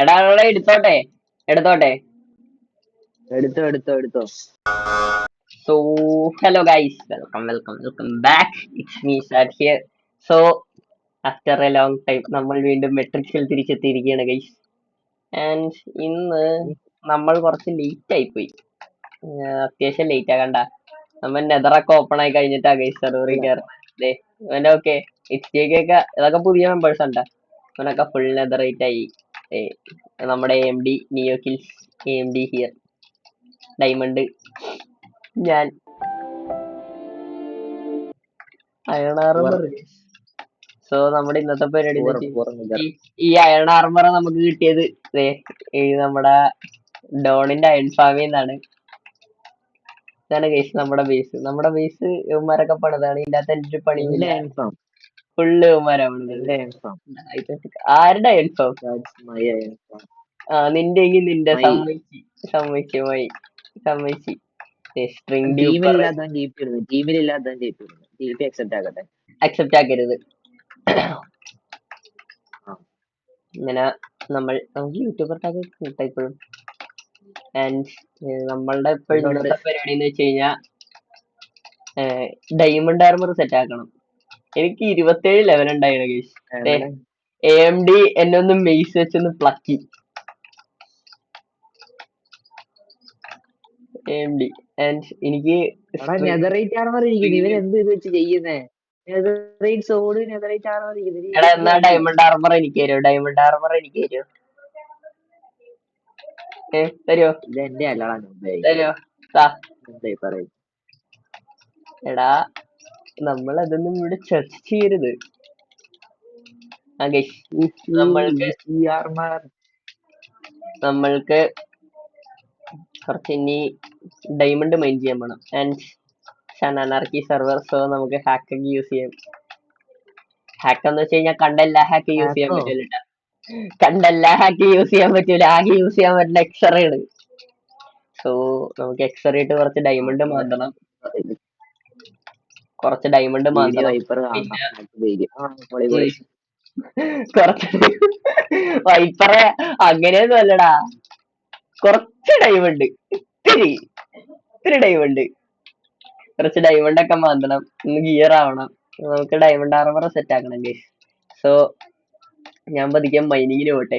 എടാ അവിടെ എടുത്തോട്ടെ എടുത്തോട്ടെ. എടുത്തോ എടുത്തോ എടുത്തോ. So hello guys, welcome back. It's me SAT here. So after A long time നമ്മൾ വീണ്ടും മെട്രിക്സിൽ തിരിച്ചെത്തിയിരിക്കുകയാണ് ഗൈസ്. ആൻഡ് ഇന്ന് നമ്മൾ കുറച്ച് ലേറ്റ് ആയിപ്പോയി. അത്യാവശ്യം ലേറ്റ് ആകണ്ട. നമ്മൾ നെതറൊക്കെ ഓപ്പൺ ആയി കഴിഞ്ഞിട്ടാ ഗൈസ് സെർവറിൽ കയറുന്നത്. ഇവന്റെ ഓക്കെ ഇറ്റ്സിയൊക്കെ ഇതൊക്കെ പുതിയ മെമ്പേഴ്സ് ഉണ്ടാ. ഇവനൊക്കെ ഫുൾ നെതറേറ്റ് ആയി. നമ്മുടെ M D neo kills, M D here, diamond, ഞാൻ അയൺ ആർമർ. സോ നമ്മുടെ ഇന്നത്തെ പരിപാടി എന്താ വെച്ചാൽ ഈ അയൺ ആർമർ നമുക്ക് കിട്ടിയത് ഈ നമ്മുടെ ഡോണിന്റെ അയൺ ഫാമിൽ നിന്നാണ്. ഇതാണ് ഗൈസ് നമ്മുടെ ബേസ് ഇവന്മാരൊക്കെ പണിതാണ്. ഇതിന്റെ അകത്ത് എൻ്റെ ഒരു പണിയില്ല, ഫുള്ള് ഇവന്മാരാണ്. ആരുടെ അയൺ ഫാം? ആ നിന്റെ എങ്കിൽ നിന്റെ സമ്മതിച്ചു. സ്ട്രിംഗ് ഡ്യൂപ്പർ അക്സെപ്റ്റ് ആക്കരുത്. ഇങ്ങനെ നമുക്ക് യൂട്യൂബർ ടാഗ് കിട്ടാ ഇപ്പോഴും. ആൻഡ് നമ്മളുടെ ഇന്നത്തെ പരിപാടി എന്ന് വെച്ച് കഴിഞ്ഞാൽ ഡയമണ്ട് ആർമർ സെറ്റ് ആക്കണം. എനിക്ക് 27 ലെവൽ ഉണ്ടായിരുന്നു ഗൈസ്. എ എം ഡി എന്നെ ഒന്ന് മെയ്സ് വെച്ചൊന്ന് പ്ലക്കി. AMD ആൻഡ് എനിക്ക് എടാ എന്നാ ഡയമണ്ട് ആർമർ എനിക്ക് തരുമോ? തരുമോ? എടാ നമ്മൾ അതൊന്നും ഇവിടെ ചർച്ച ചെയ്യരുത്. നമ്മൾക്ക് കുറച്ച് ഇനി ഡയമണ്ട് മൈൻ ചെയ്യാൻ വേണം. And anarchy server. സോ നമുക്ക് ഹാക്ക് ഒക്കെ യൂസ് ചെയ്യാം. ഹാക്ക് എന്ന് വെച്ച് കഴിഞ്ഞാൽ കണ്ടെല്ലാ ഹാക്ക് യൂസ് ചെയ്യാൻ പറ്റൂല. ആകെ യൂസ് ചെയ്യാൻ പറ്റുന്ന എക്സ്റേ ആണ്. സോ നമുക്ക് എക്സ്റേ ഇട്ട് കുറച്ച് ഡയമണ്ട് മാന്തണം. പിന്നെ കുറച്ച് വൈപ്പറെ അങ്ങനെയൊന്നും അല്ലടാ. കുറച്ച് ഡയമണ്ട്, ഇത്തിരി ഡയമണ്ട്, കുറച്ച് ഡയമണ്ട് ഒക്കെ മാന്തണം. ഒന്ന് ഗിയർ ആവണം. നമുക്ക് ഡയമണ്ട് ആർമർ സെറ്റ് ആക്കണം ഗൈസ്. സോ ഞാൻ പതിക്കാൻ മൈനിങ്ങിന് പോട്ടെ.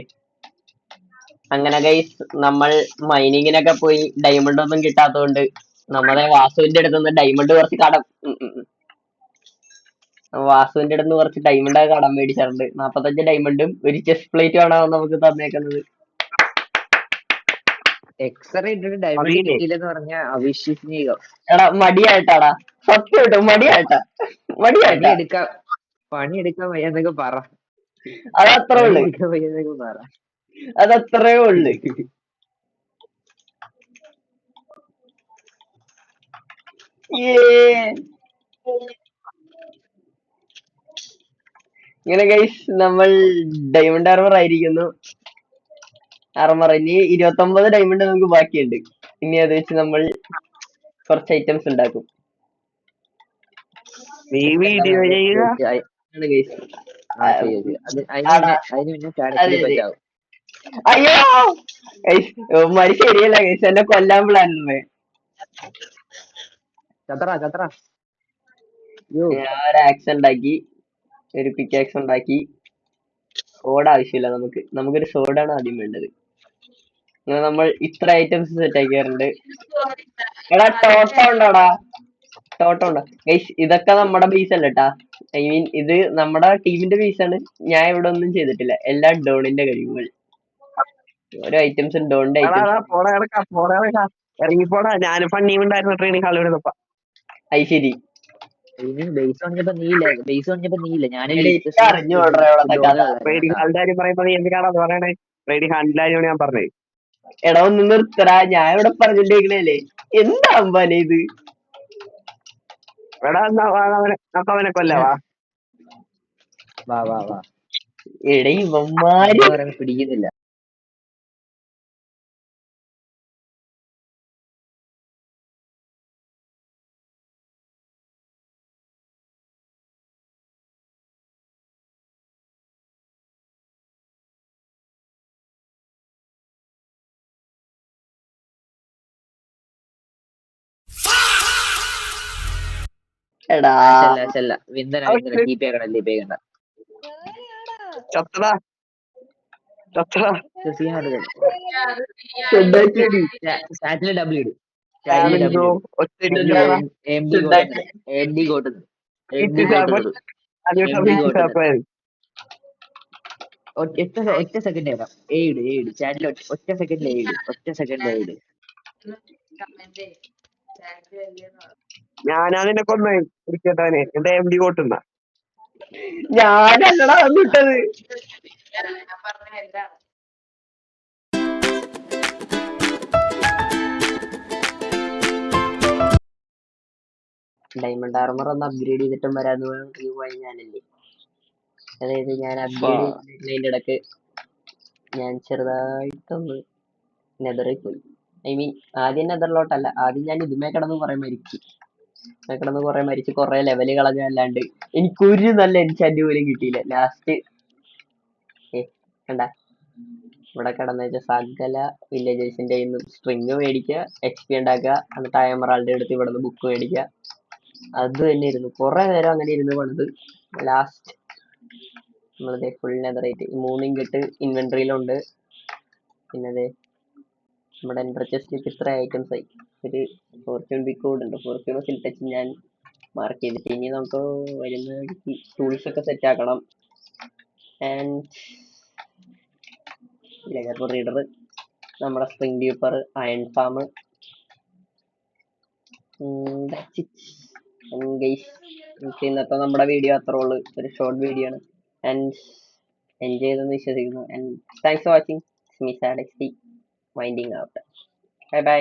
അങ്ങനെ ഗൈസ് നമ്മൾ മൈനിങ്ങിനൊക്കെ പോയി ഡയമണ്ട് ഒന്നും കിട്ടാത്തതുകൊണ്ട് നമ്മളെ വാസുവിന്റെ അടുത്തുനിന്ന് ഡയമണ്ട് കുറച്ച് കടം കടം മേടിച്ചിട്ടുണ്ട്. 45 ഡയമണ്ടും ഒരു ചെസ്റ്റ് പ്ലേറ്റും ആണ് നമുക്ക് തന്നേക്കുന്നത്. എടാ മടിയായിട്ടാടാ, സത്യമായിട്ടും മടിയായിട്ടാ. പണിയെടുക്കാൻ വയ്യാന്നൊക്കെ പറ. അതത്രേ ഉള്ളു. ഇങ്ങനെ ഗൈസ് നമ്മൾ ഡയമണ്ട് ആർമർ ആയിരിക്കുന്നു. ഇനി 29 ഡയമണ്ട് നമുക്ക് ബാക്കിയുണ്ട്. ഇനി അത് വെച്ച് നമ്മൾ കുറച്ച് ഐറ്റംസ് ഉണ്ടാക്കും. അയ്യോ മരി ശരിയല്ല ഗൈസ്, എന്നെ കൊല്ലാൻ പ്ലാൻ ഞാൻ ഒരു ആക്സ് ഉണ്ടാക്കി, ഒരു പിക്കാക്സ് ഉണ്ടാക്കി. സോഡ് ആവശ്യമില്ല നമുക്കൊരു സോഡാണ് ആദ്യം വേണ്ടത്. നമ്മൾ ഇത്ര ഐറ്റംസ് സെറ്റ് ആക്കിയാറുണ്ട്. എടാ ടോട്ടോ ഉണ്ടോ ഗൈസ്? ഇതൊക്കെ നമ്മുടെ ബേസ് അല്ലട്ടാ. ഐ മീൻ ഇത് നമ്മുടെ ടീമിന്റെ ബേസ് ആണ്. ഞാൻ ഇവിടെ ഒന്നും ചെയ്തിട്ടില്ല. എല്ലാം ഡോണിന്റെ കഴിവുകൾ. ഓരോ ഐറ്റംസും ഡോണിന്റെ ഐറ്റംസ്. അത് ശരി. എടാ ഒന്ന് നിർത്തടാ, ഞാൻ ഇവിടെ പറഞ്ഞിട്ടേക്കണല്ലേ. എന്താ അമ്പാനെ ഇത്? എടേ ഇവന്മാര് പിടിക്കുന്നില്ല. എടാ ആശല്ല വിന്തന ടീപ്പേ കണ്ട ടീപ്പേ കണ്ട ചത്തടാ ചത്തടാ സുഡാക്കി ചാറ്റില് ഡബ്ല്യൂ ഇട് ചാറ്റില് ചാലഞ്ചോ ഡബ്ല്യൂ ഇട് ഒറ്റടിക്കാടാ എം ഡി കോട്ടുന്നത് എം ഡി കോട്ടുന്നത് എം ഡി കോട്ടുന്നത് എം ഡി കോട്ടുന്നത് ഒറ്റ സെക്കൻഡ് തരാം ഏഴ് ചാറ്റിൽ ഒറ്റ സെക്കൻഡിൽ ഏഴ് ഞാനാ നിന്നെ കൊന്നേ ക്രിക്കറ്റാനെ എന്റെ എം ഡി കോട്ടുന്ന ഞാനല്ലടാ വന്നിട്ടത്. ഡയമണ്ട് ആർമർ ഒന്ന് അപ്ഗ്രേഡ് ചെയ്തിട്ടും വരാന്ന് പോയ ഞാനല്ലേ. അതായത് ഞാൻ അപ്ഗ്രേഡ് ചെയ്യുന്നതിന്റെ ഇടക്ക് ഞാൻ ചെറുതായിട്ടൊന്ന് നെതറിൽ പോയി. ഐ മീൻ ആദ്യം നെതറിലോട്ടല്ല, ആദ്യം ഞാൻ ഇതുമേ കിടന്ന് കുറെ മരിച്ച് കുറെ ലെവല് കളഞ്ഞല്ലാണ്ട് എനിക്കൊരു നല്ല എൻചാന്റ് പോലും കിട്ടിയില്ല. ലാസ്റ്റ് കണ്ട ഇവിടെ കിടന്ന സകല വില്ലേജേഴ്സിന്റെ സ്ട്രിങ് മേടിക്കുക, എക്സ്പി ഉണ്ടാക്കുക, എന്നിട്ട് എമറാൾഡ് എടുത്ത് ഇവിടെ നിന്ന് ബുക്ക് മേടിക്കുക. അത് തന്നെ ഇരുന്നു കുറെ നേരം അങ്ങനെ ഇരുന്ന് പണിത് ലാസ്റ്റ് നമ്മളിതേ ഫുൾ നെതറേറ്റ് 3 ഇങ്കട്ട് ഇൻവെന്ററിയിലുണ്ട്. പിന്നെ നമ്മുടെ എൻട്രി ചെസ്റ്റിൽ ഇത്ര ഐറ്റംസ് ആയി. ഒരു ഫോർച്യൂൺ ബിഗ് കോഡ് ഉണ്ട്, ഫോർച്യൂൺ സിൽ ടച്ച് ഞാൻ മാർക്ക് ചെയ്തിട്ട് ഇനി നമുക്ക് വരുന്ന ടൂൾസ് ഒക്കെ സെറ്റ് ആക്കണം. ആൻഡ് ലെയർ റീഡർ, നമ്മുടെ സ്പ്രിംഗ് ഡ്യൂപ്പർ, അയൺ ഫാം. ഇന്നത്തെ നമ്മുടെ വീഡിയോ അത്രേ ഉള്ളൂ, ഒരു ഷോർട്ട് വീഡിയോ ആണ്. ആൻഡ് എൻജോയ് ചെയ്തെന്ന് വിശ്വസിക്കുന്നു. And thanks for watching. Me sad XP winding out. Bye bye.